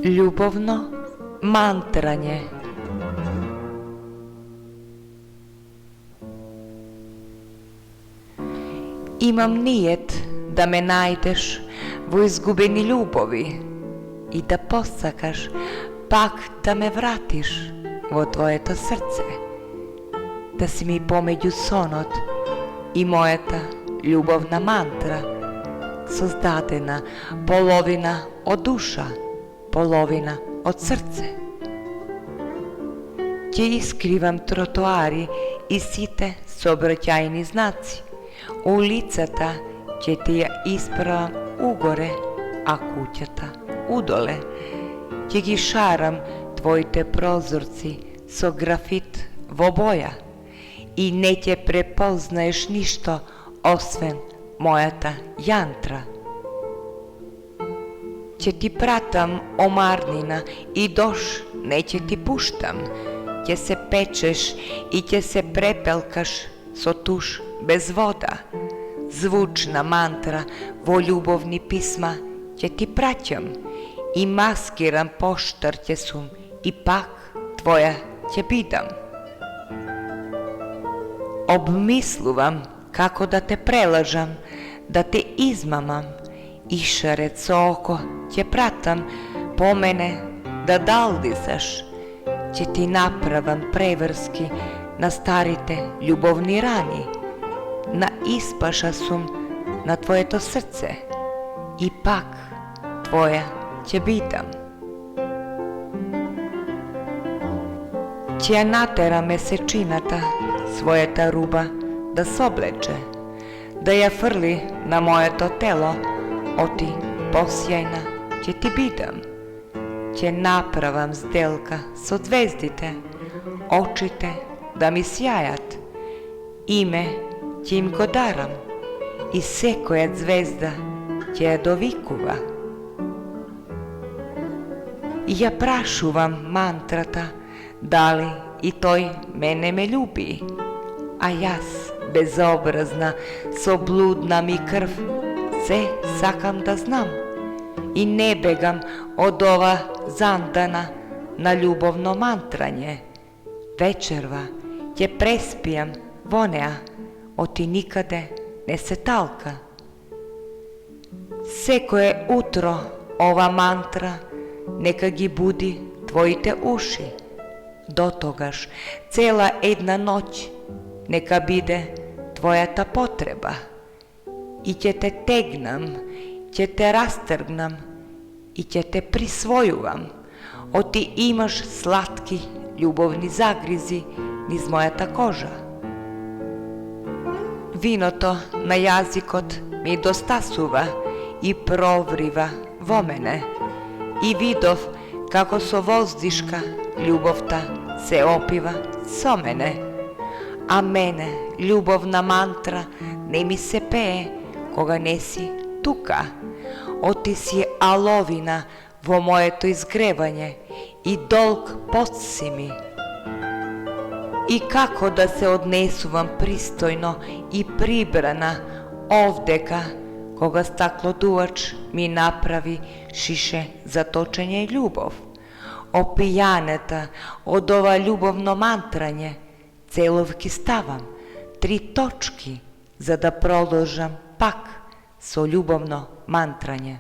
Ljubovno mantranje. Imam nijet da me najdeš vo izgubeni ljubovi i da posakaš, pak da me vratiš vo tvoje to srce, da si mi pomeđu sonot i moja ta ljubovna mantra, sozdadena polovina od duša, polovina od srce. Ќе искривам тротоари и сите сообраќајни знаци, улицата ќе ти ја исправам угоре, а куќата удоле. Ќе ги шарам твоите прозорци со графит во боја и не ќе препознаеш ништо освен мојата јантра. Ќе ти пратам омарнина и дош не ќе ти пуштам, ќе се печеш и ќе се препелкаш со туш без вода. Звучна мантра во љубовни писма ќе ти праќам и маскиран поштар ќе сум и пак твоја ќе бидам. Обмислувам како да те прелажам, да те измамам и шарет со око ќе пратам по мене да далдисаш. Ќе ти направам преврски на старите љубовни рани. На испаша сум на твоето срце и пак твоја ќе бидам. Ќе ја натера месечината својата руба да соблече, да ја фрли на моето тело, оти посјајна ќе ти бидам. Ќе направам сделка со звездите, очите да ми сјајат, име ќе им го дарам и секоја звезда ќе ја довикува. И ја прашувам мантрата дали и тој мене ме љуби, а јас безобразна со блудна ми крв се сакам да знам и не бегам од ова зандана на љубовно мантрање. Вечерва ќе преспијам во неа, оти никаде не се талка. Секое утро ова мантра нека ги буди твоите уши. Дотогаш цела една ноќ нека биде твојата потреба. И ќе те тегнам, ќе те растргнам и ќе те присвојувам. Оти имаш сладки љубовни загризи низ мојата кожа. Виното на јазикот ми достасува и проврива во мене. И видов како со воздишка љубовта се опива со мене. А мене љубовна мантра не ми се пее кога не си тука. Оти си аловина во моето изгревање и долг подси ми. И како да се однесувам пристојно и прибрана овдека, кога стаклодувач ми направи шише за точење љубов. Опијанета од ова љубовно мантрање, целовки ставам 3 точки за да продолжам пак со љубовно мантрање.